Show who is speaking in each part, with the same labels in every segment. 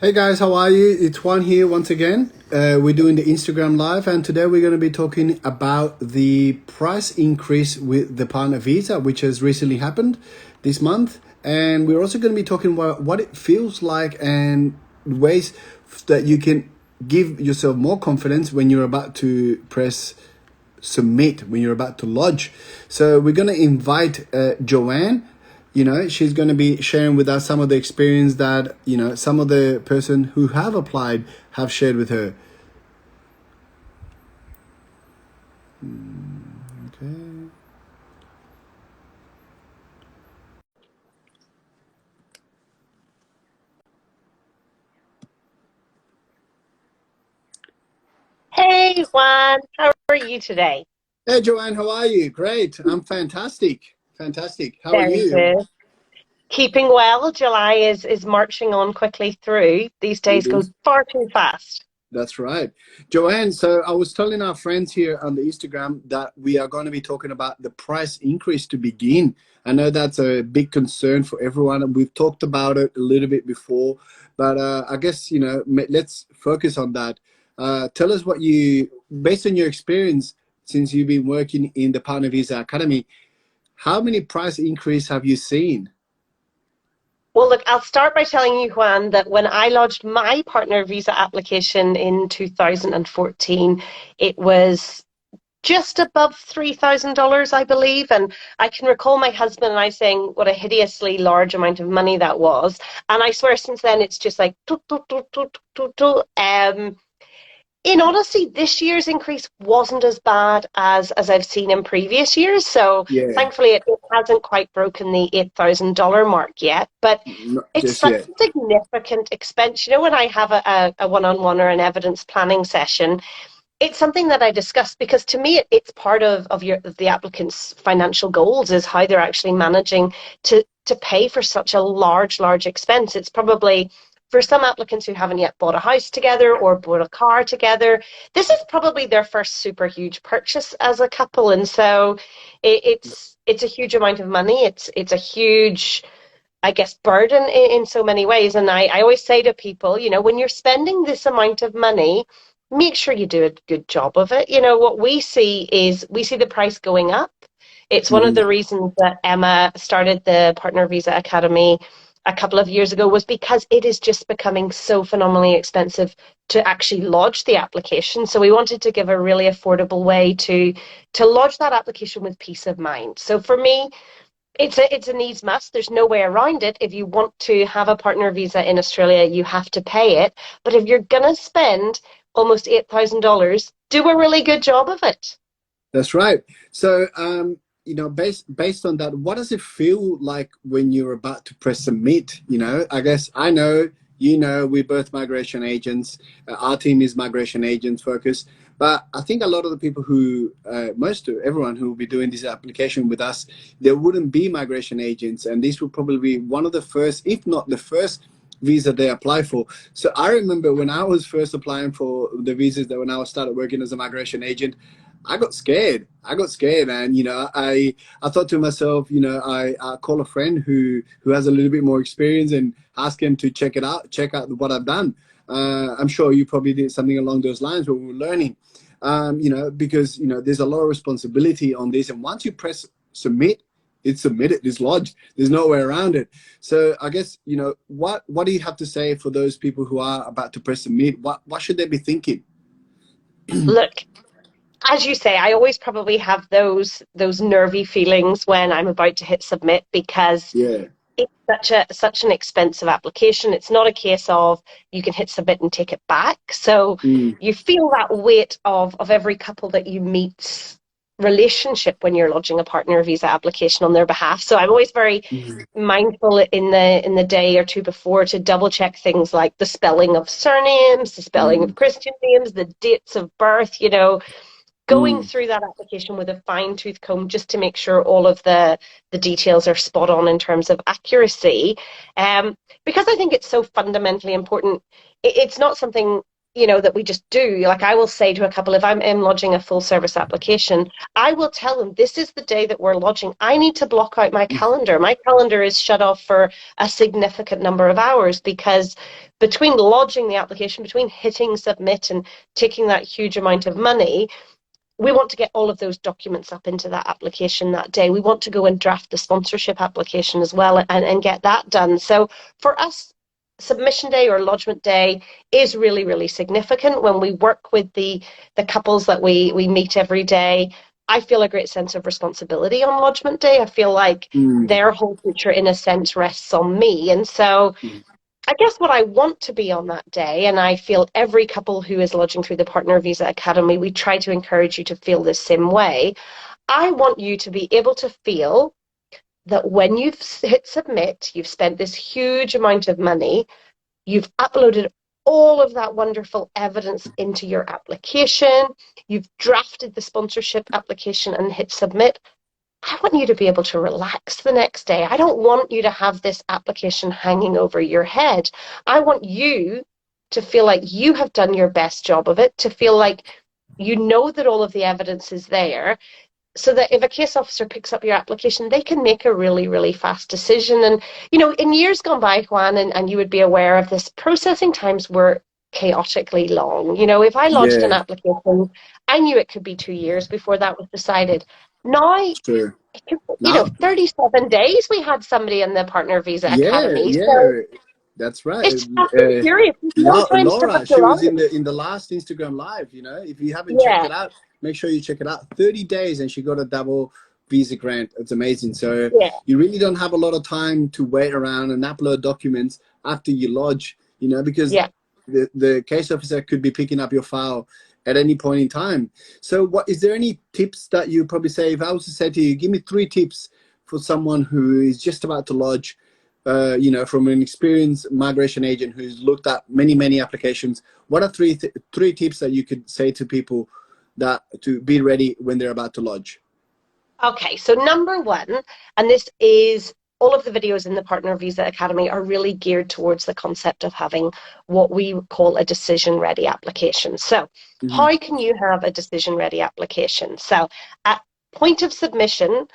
Speaker 1: Hey guys, how are you? It's Juan here once again. We're doing the Instagram live, and today we're going to be talking about the price increase with the partner visa, which has recently happened this month. And we're also going to be talking about what it feels like and ways that you can give yourself more confidence when you're about to press submit, when you're about to lodge. So we're going to invite Joanne. She's going to be sharing with us some of the experience that some of the person who have applied have shared with her. Okay.
Speaker 2: Hey Juan, how are you today?
Speaker 1: Hey Joanne, how are you? Great. I'm fantastic. How are
Speaker 2: Very
Speaker 1: you?
Speaker 2: good. Keeping well. July is marching on quickly through. These
Speaker 1: It
Speaker 2: days go
Speaker 1: is.
Speaker 2: far too fast.
Speaker 1: That's right. Joanne, so I was telling our friends here on the Instagram that we are going to be talking about the price increase to begin. I know that's a big concern for everyone, and we've talked about it a little bit before, but I guess, let's focus on that. Tell us what based on your experience since you've been working in the Partner Visa Academy, how many price increase have you seen?
Speaker 2: Well, look, I'll start by telling you, Juan, that when I lodged my partner visa application in 2014, it was just above $3,000, I believe. And I can recall my husband and I saying what a hideously large amount of money that was. And I swear since then it's just like, toot, toot, toot, toot, toot, toot. In honesty, this year's increase wasn't as bad as I've seen in previous years. So
Speaker 1: Yeah,
Speaker 2: thankfully, it hasn't quite broken the $8,000 mark yet. But
Speaker 1: not
Speaker 2: it's
Speaker 1: just
Speaker 2: such
Speaker 1: yet.
Speaker 2: a significant expense. You know, when I have a one-on-one or an evidence planning session, it's something that I discuss because to me, it's part of the applicant's financial goals is how they're actually managing to pay for such a large expense. It's probably for some applicants who haven't yet bought a house together or bought a car together, this is probably their first super huge purchase as a couple, and so it's a huge amount of money. It's a huge, I guess, burden in so many ways. And I always say to people, you know, when you're spending this amount of money, make sure you do a good job of it. You know, what we see is we see the price going up. It's one of
Speaker 1: Mhm.
Speaker 2: the reasons that Emma started the Partner Visa Academy a couple of years ago was because it is just becoming so phenomenally expensive to actually lodge the application. So we wanted to give a really affordable way to lodge that application with peace of mind. So for me, it's a needs must. There's no way around it. If you want to have a partner visa in Australia, you have to pay it. But if you're gonna spend almost $8,000, do a really good job of it.
Speaker 1: That's right. So, based on that, what does it feel like when you're about to press submit? I guess I know, we're both migration agents. Our team is migration agents focused, but I think a lot of the people who, most of everyone who will be doing this application with us, there wouldn't be migration agents, and this will probably be one of the first, if not the first, visa they apply for. So I remember when I was first applying for the visas that when I started working as a migration agent, I got scared. And I thought to myself, I call a friend who has a little bit more experience and ask him to check out what I've done. I'm sure you probably did something along those lines when we were learning. Because there's a lot of responsibility on this, and once you press submit, it's submitted, it's lodged. There's no way around it. So I guess what do you have to say for those people who are about to press submit? What should they be thinking?
Speaker 2: Look, as you say, I always probably have those nervy feelings when I'm about to hit submit because
Speaker 1: Yeah.
Speaker 2: it's such an expensive application. It's not a case of you can hit submit and take it back. So
Speaker 1: Mm.
Speaker 2: you feel that weight of every couple that you meet relationship when you're lodging a partner visa application on their behalf. So I'm always very
Speaker 1: Mm.
Speaker 2: mindful in the day or two before to double check things like the spelling of surnames, the spelling of
Speaker 1: Mm.
Speaker 2: Christian names, the dates of birth, you know, going
Speaker 1: Mm.
Speaker 2: through that application with a fine tooth comb just to make sure all of the details are spot on in terms of accuracy. Because I think it's so fundamentally important. It's not something, that we just do. Like I will say to a couple, if I'm lodging a full service application, I will tell them this is the day that we're lodging. I need to block out my calendar. My calendar is shut off for a significant number of hours because between lodging the application, between hitting submit and taking that huge amount of money, we want to get all of those documents up into that application that day. We want to go and draft the sponsorship application as well and get that done. So for us, submission day or lodgement day is really, really significant. When we work with the couples that we meet every day, I feel a great sense of responsibility on lodgement day. I feel like
Speaker 1: Mm.
Speaker 2: their whole future, in a sense, rests on me. And so
Speaker 1: Mm.
Speaker 2: I guess what I want to be on that day, and I feel every couple who is lodging through the Partner Visa Academy, we try to encourage you to feel the same way. I want you to be able to feel that when you've hit submit, you've spent this huge amount of money, you've uploaded all of that wonderful evidence into your application, you've drafted the sponsorship application and hit submit. I want you to be able to relax the next day. I don't want you to have this application hanging over your head. I want you to feel like you have done your best job of it, to feel like you know that all of the evidence is there, so that if a case officer picks up your application, they can make a really, really fast decision. And, in years gone by, Juan, and you would be aware of this, processing times were chaotically long. If I lodged an
Speaker 1: Yeah,
Speaker 2: application, I knew it could be 2 years before that was decided. Now,
Speaker 1: sure. Now,
Speaker 2: 37 days we had somebody in the Partner Visa
Speaker 1: yeah,
Speaker 2: Academy. So
Speaker 1: yeah, that's right.
Speaker 2: it's fast and furious. There's no time to
Speaker 1: Laura,
Speaker 2: book
Speaker 1: she was
Speaker 2: around.
Speaker 1: in the last Instagram live. If you haven't checked
Speaker 2: Yeah,
Speaker 1: it out, make sure you check it out. 30 days, and she got a double visa grant. It's amazing. So
Speaker 2: yeah,
Speaker 1: you really don't have a lot of time to wait around and upload documents after you lodge. Because
Speaker 2: yeah.
Speaker 1: the case officer could be picking up your file at any point in time. So, what is there any tips that you probably say? If I was to say to you, give me 3 tips for someone who is just about to lodge, from an experienced migration agent who's looked at many, many applications. What are three tips that you could say to people that to be ready when they're about to lodge?
Speaker 2: Okay, so number one, and this is all of the videos in the Partner Visa Academy are really geared towards the concept of having what we call a decision ready application. So,
Speaker 1: Mm-hmm.
Speaker 2: how can you have a decision ready application? So, at point of submission,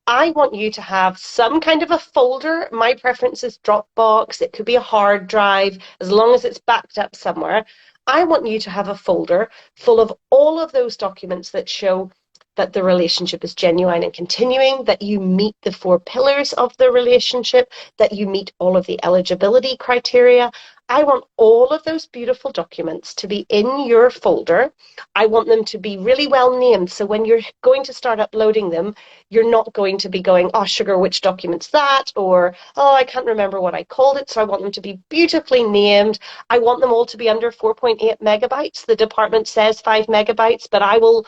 Speaker 2: I want you to have some kind of a folder. My preference is Dropbox, it could be a hard drive, as long as it's backed up somewhere. I want you to have a folder full of all of those documents that show that the relationship is genuine and continuing, that you meet the 4 pillars of the relationship, that you meet all of the eligibility criteria. I want all of those beautiful documents to be in your folder. I want them to be really well named. So when you're going to start uploading them, you're not going to be going, oh, sugar, which document's that? Or, oh, I can't remember what I called it. So I want them to be beautifully named. I want them all to be under 4.8 megabytes. The department says 5 megabytes, but I will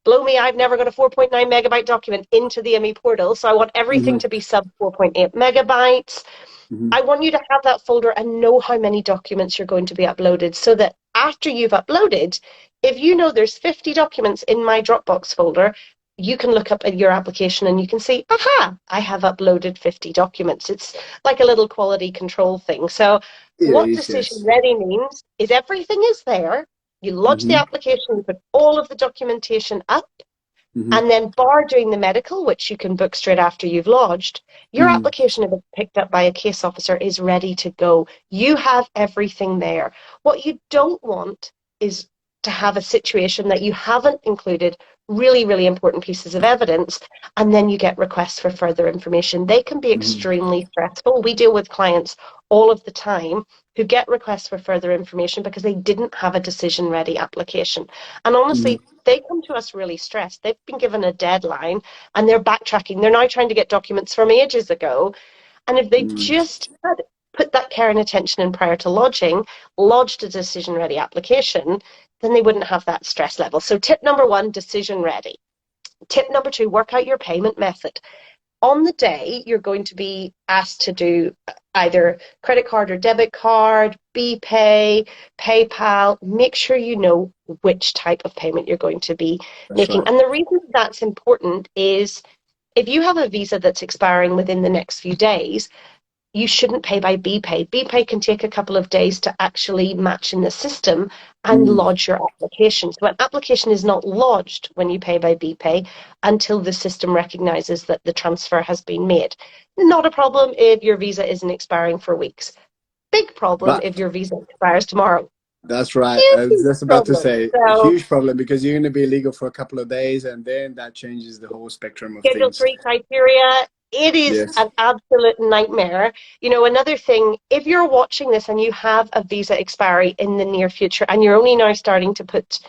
Speaker 2: blow me, I've never got a 4.9 megabyte document into the ME portal. So I want everything
Speaker 1: Mm-hmm.
Speaker 2: to be sub 4.8 megabytes.
Speaker 1: Mm-hmm.
Speaker 2: I want you to have that folder and know how many documents you're going to be uploaded so that after you've uploaded, if you know there's 50 documents in my Dropbox folder, you can look up at your application and you can see, aha, I have uploaded 50 documents. It's like a little quality control thing. So
Speaker 1: Yeah, it
Speaker 2: what
Speaker 1: is,
Speaker 2: decision
Speaker 1: yes.
Speaker 2: ready means is everything is there. You lodge the
Speaker 1: Mm-hmm.
Speaker 2: application, you put all of the documentation up,
Speaker 1: Mm-hmm.
Speaker 2: and then bar doing the medical, which you can book straight after you've lodged, your
Speaker 1: Mm-hmm.
Speaker 2: application, if it's picked up by a case officer, is ready to go. You have everything there. What you don't want is to have a situation that you haven't included really, really important pieces of evidence, and then you get requests for further information. They can be
Speaker 1: Mm-hmm.
Speaker 2: extremely stressful. We deal with clients all of the time who get requests for further information because they didn't have a decision ready application. And honestly, they come to us really stressed. They've been given a deadline and they're backtracking. They're now trying to get documents from ages ago. And if they
Speaker 1: Mm-hmm.
Speaker 2: just had put that care and attention in prior to lodging, lodged a decision ready application, then they wouldn't have that stress level. So tip number one, decision ready. Tip number two, work out your payment method. On the day, you're going to be asked to do either credit card or debit card, BPay, PayPal. Make sure you know which type of payment you're going to be
Speaker 1: That's
Speaker 2: making.
Speaker 1: right.
Speaker 2: And the reason that's important is if you have a visa that's expiring within the next few days, you shouldn't pay by BPay. BPay can take a couple of days to actually match in the system and
Speaker 1: Mm.
Speaker 2: lodge your application. So an application is not lodged when you pay by BPay until the system recognizes that the transfer has been made. Not a problem if your visa isn't expiring for weeks. Big problem
Speaker 1: But
Speaker 2: if your visa expires tomorrow.
Speaker 1: that's right. I was
Speaker 2: Huge
Speaker 1: just about to
Speaker 2: problem.
Speaker 1: say a
Speaker 2: So
Speaker 1: huge problem because you're going to be illegal for a couple of days, and then that changes the whole spectrum of
Speaker 2: Schedule
Speaker 1: things.
Speaker 2: 3 criteria, it is
Speaker 1: Yes,
Speaker 2: an absolute nightmare. You know, another thing, if you're watching this and you have a visa expiry in the near future and you're only now starting to put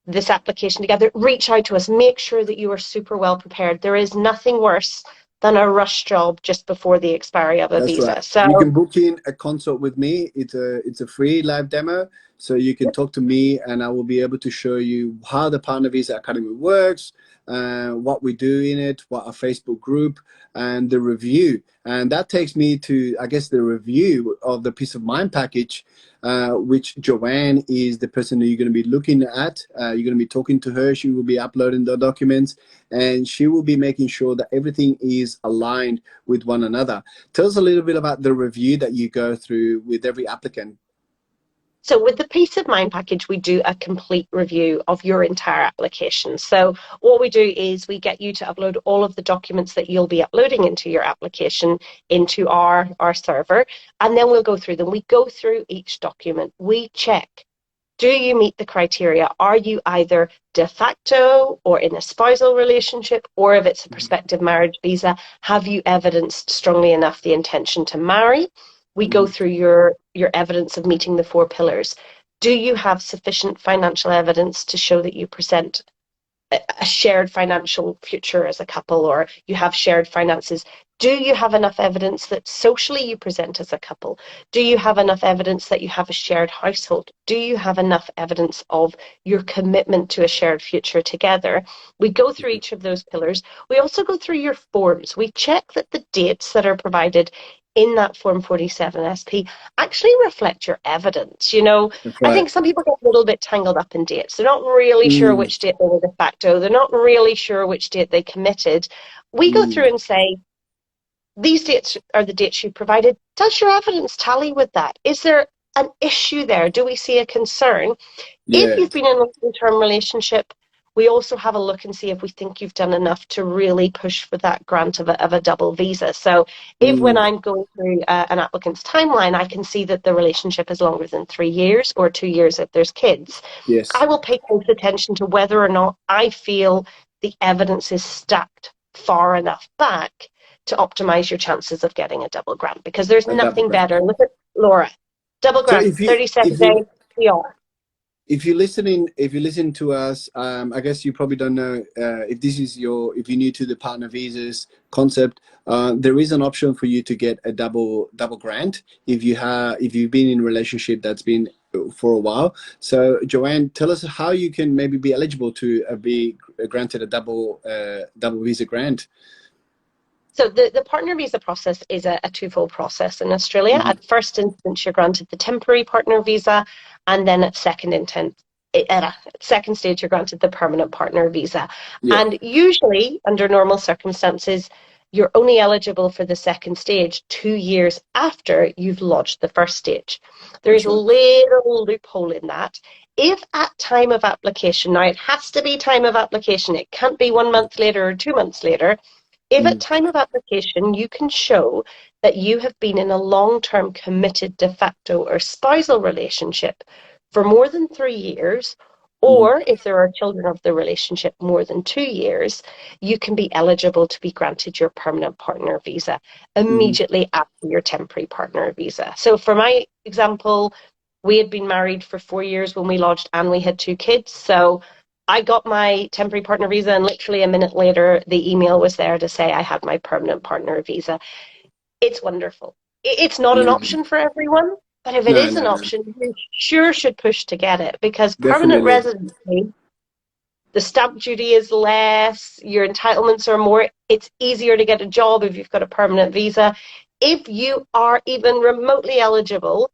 Speaker 2: this application together, reach out to us. Make sure that you are super well prepared. There is nothing worse than a rush job just before the expiry of a
Speaker 1: that's right.
Speaker 2: visa.
Speaker 1: You
Speaker 2: So,
Speaker 1: can book in a consult with me. It's a free live demo, so you can talk to me, and I will be able to show you how the Partner Visa Academy works, what we do in it, what our Facebook group, and the review. And that takes me to, I guess, the review of the Peace of Mind package, which Joanne is the person who you're going to be looking at. You're going to be talking to her. She will be uploading the documents, and she will be making sure that everything is aligned with one another. Tell us a little bit about the review that you go through with every applicant.
Speaker 2: so with the Peace of Mind package, we do a complete review of your entire application. So what we do is we get you to upload all of the documents that you'll be uploading into your application into our server, and then we'll go through them. We go through each document. We check, do you meet the criteria? Are you either de facto or in a spousal relationship, or if it's a prospective marriage visa, have you evidenced strongly enough the intention to marry? We go
Speaker 1: Mm-hmm.
Speaker 2: through your evidence of meeting the 4 pillars. Do you have sufficient financial evidence to show that you present a shared financial future as a couple, or you have shared finances? Do you have enough evidence that socially you present as a couple? Do you have enough evidence that you have a shared household? Do you have enough evidence of your commitment to a shared future together? We go through each of those pillars. We also go through your forms. We check that the dates that are provided in that Form 47 SP actually reflect your evidence. You know,
Speaker 1: That's
Speaker 2: I
Speaker 1: right.
Speaker 2: think some people get a little bit tangled up in dates. They're not really sure
Speaker 1: Mm,
Speaker 2: which date they were de facto. They're not really sure which date they committed. We go
Speaker 1: mm,
Speaker 2: through and say, these dates are the dates you provided. Does your evidence tally with that? Is there an issue there? Do we see a concern? If
Speaker 1: yeah.
Speaker 2: you've been in a long-term relationship, we also have a look and see if we think you've done enough to really push for that grant of a double visa. So if when
Speaker 1: Mm,
Speaker 2: I'm going through an applicant's timeline, I can see that the relationship is longer than 3 years or 2 years if there's kids, I
Speaker 1: yes.
Speaker 2: will pay close attention to whether or not I feel the evidence is stacked far enough back to optimize your chances of getting a double grant, because there's
Speaker 1: A double
Speaker 2: nothing
Speaker 1: grant.
Speaker 2: better. Look at Laura, double
Speaker 1: So
Speaker 2: grant, 37 days PR.
Speaker 1: if you listen to us, I guess you probably don't know if this is if you're new to the partner visas concept. There is an option for you to get a double grant if you've been in a relationship that's been for a while. So Joanne, tell us how you can maybe be eligible to be granted a double visa grant.
Speaker 2: So the partner visa process is a twofold process in Australia.
Speaker 1: Mm-hmm.
Speaker 2: At first instance, you're granted the temporary partner visa, and then at second stage, you're granted the permanent partner visa.
Speaker 1: Yeah.
Speaker 2: And usually, under normal circumstances, you're only eligible for the second stage 2 years after you've lodged the first stage. There is
Speaker 1: That's
Speaker 2: a
Speaker 1: right.
Speaker 2: little loophole in that. If at time of application, now it has to be time of application, it can't be 1 month later or 2 months later. If at
Speaker 1: Mm,
Speaker 2: time of application you can show that you have been in a long-term committed de facto or spousal relationship for more than 3 years,
Speaker 1: mm,
Speaker 2: or if there are children of the relationship more than 2 years, you can be eligible to be granted your permanent partner visa
Speaker 1: mm,
Speaker 2: immediately after your temporary partner visa. So for my example, we had been married for 4 years when we lodged and we had 2 kids. So I got my temporary partner visa, and literally a minute later, the email was there to say I had my permanent partner visa. It's wonderful. It's not an
Speaker 1: amazing.
Speaker 2: option for everyone, but if it
Speaker 1: No,
Speaker 2: is an
Speaker 1: no, no.
Speaker 2: option, you sure should push to get it, because permanent
Speaker 1: Definitely.
Speaker 2: residency, the stamp duty is less, your entitlements are more, it's easier to get a job if you've got a permanent visa. If you are even remotely eligible,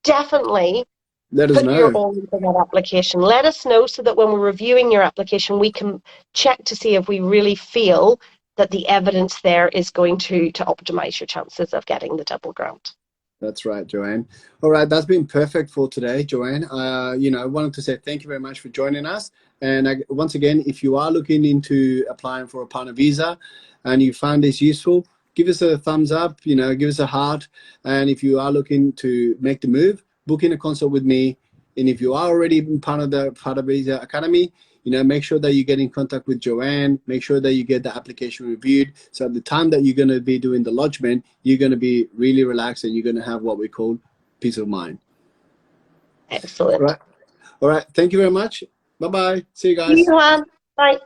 Speaker 2: definitely
Speaker 1: Let us
Speaker 2: put your
Speaker 1: know.
Speaker 2: all into that application. Let us know so that when we're reviewing your application, we can check to see if we really feel that the evidence there is going to optimize your chances of getting the double grant.
Speaker 1: That's right, Joanne. All right, that's been perfect for today, Joanne. I wanted to say thank you very much for joining us. And once again, if you are looking into applying for a partner visa and you found this useful, give us a thumbs up, give us a heart. And if you are looking to make the move, book in a consult with me. And if you are already part of the Partner Visa Academy, make sure that you get in contact with Joanne, make sure that you get the application reviewed. So at the time that you're going to be doing the lodgement, you're going to be really relaxed and you're going to have what we call peace of mind.
Speaker 2: Excellent.
Speaker 1: All right. Thank you very much. Bye-bye. See you guys.
Speaker 2: See you, Juan. Bye.